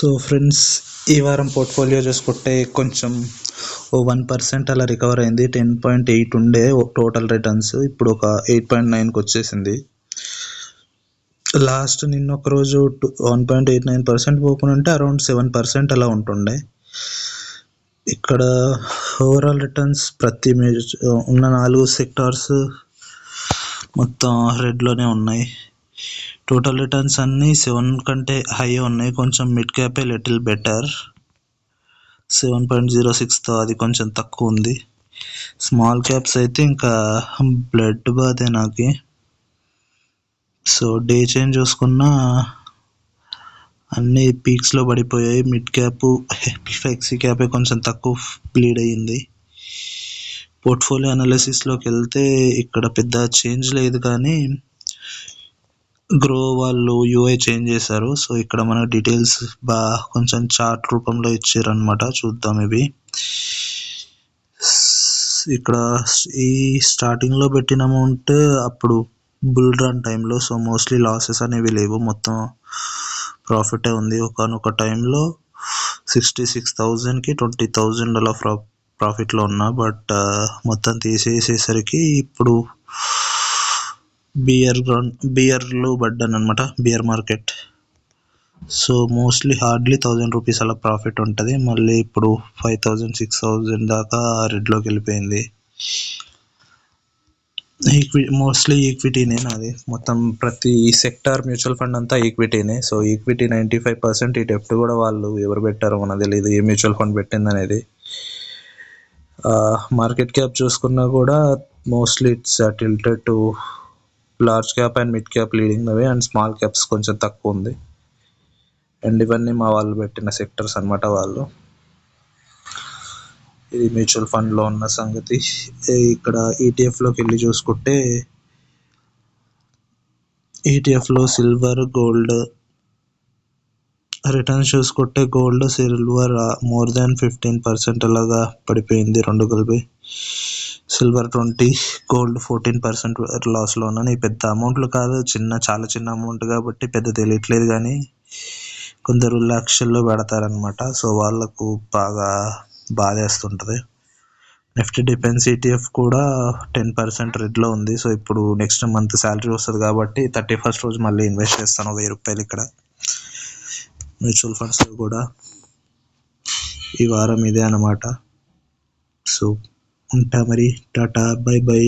So friends, ఈ వారం portfolio చూసుకుంటే కొంచెం 1% అలా రికవర్ అయింది. 10.8 ఉండే టోటల్ రిటర్న్స్, ఇప్పుడు ఒక 8.9కి వచ్చేసింది. నిన్న ఒక రోజు 1.89% పోకుండా ఉంటే అరౌండ్ 7% అలా ఉంటుండే. ఇక్కడ ఓవరాల్ రిటర్న్స్ ప్రతి ఉన్న 4 సెక్టార్స్ మొత్తం రెడ్లోనే ఉన్నాయి. టోటల్ రిటర్న్స్ అన్నీ 7 కంటే హై ఉన్నాయి. కొంచెం మిడ్ క్యాపే లిటిల్ బెటర్, 7.06తో అది కొంచెం తక్కువ ఉంది. స్మాల్ క్యాప్స్ అయితే ఇంకా బ్లడ్ బాధే నాకి. సో డే చేంజ్ చూసుకున్నా అన్ని పీక్స్లో పడిపోయాయి. మిడ్ క్యాప్, ఫ్లెక్సీ క్యాపే కొంచెం తక్కువ బ్లీడ్ అయ్యింది. పోర్ట్ఫోలియో అనాలిసిస్లోకి వెళ్తే ఇక్కడ పెద్ద చేంజ్ లేదు, కానీ గ్రో వాళ్ళు యూఐ చేంజ్ చేశారు. సో ఇక్కడ మన డీటెయిల్స్ కొంచెం చార్ట్ రూపంలో ఇచ్చారు అనమాట. చూద్దాం. ఇవి ఇక్కడ ఈ స్టార్టింగ్లో పెట్టిన అమౌంట్ అప్పుడు బుల్ రన్ టైంలో, సో మోస్ట్లీ లాసెస్ అనేవి లేవు, మొత్తం ప్రాఫిటే ఉంది. ఒకనొక టైంలో 66,000కి 20,000 అలా ప్రాఫిట్లో ఉన్నా, బట్ మొత్తం తీసేసేసరికి ఇప్పుడు బియర్లో పడ్డాను అనమాట, bear market. So mostly hardly 1000 rupees అలా ప్రాఫిట్ ఉంటుంది. మళ్ళీ ఇప్పుడు 5,000 6,000 దాకా రెడ్లోకి వెళ్ళిపోయింది. మోస్ట్లీ ఈక్విటీనే నాది. మొత్తం ప్రతి సెక్టార్ మ్యూచువల్ ఫండ్ అంతా ఈక్విటీనే. So equity 95%. ఈ డెప్ట్ కూడా వాళ్ళు ఎవరు పెట్టారో మనకు తెలియదు, ఏ మ్యూచువల్ ఫండ్ పెట్టింది అనేది. మార్కెట్ క్యాప్ చూసుకున్నా కూడా mostly it's tilted to large cap and mid cap leading away, and small caps కొంచెం తక్కువ ఉంది. అండ్ ఇవన్నీ మా వాళ్ళు పెట్టిన సెక్టర్స్ అనమాట. వాళ్ళు ఇది మ్యూచువల్ ఫండ్లో ఉన్న సంగతి. ఇక్కడ ఈటీఎఫ్లోకి వెళ్ళి చూసుకుంటే ఈటీఎఫ్లో సిల్వర్, గోల్డ్ రిటర్న్స్ చూసుకుంటే గోల్డ్, సిల్వర్ మోర్ దాన్ 15% అలాగా పడిపోయింది, రెండు కలిపి. సిల్వర్ 20, గోల్డ్ 14% లాస్లో ఉన్నాను. ఈ పెద్ద అమౌంట్లు కాదు, చాలా చిన్న అమౌంట్ కాబట్టి పెద్ద తెలియట్లేదు, కానీ కొందరు లక్షల్లో పెడతారనమాట. సో వాళ్ళకు బాగా బాధేస్తుంటుంది. నిఫ్టీ డిఫెన్స్ ఈటీఎఫ్ కూడా 10% రెడ్లో ఉంది. సో ఇప్పుడు నెక్స్ట్ మంత్ శాలరీ వస్తుంది కాబట్టి 31st రోజు మళ్ళీ ఇన్వెస్ట్ చేస్తాను 1000 రూపాయలు ఇక్కడ మ్యూచువల్ ఫండ్స్లో కూడా. ఈ వారం ఇదే అన్నమాట. సో ఉంటా మరి, టాటా, బై బై.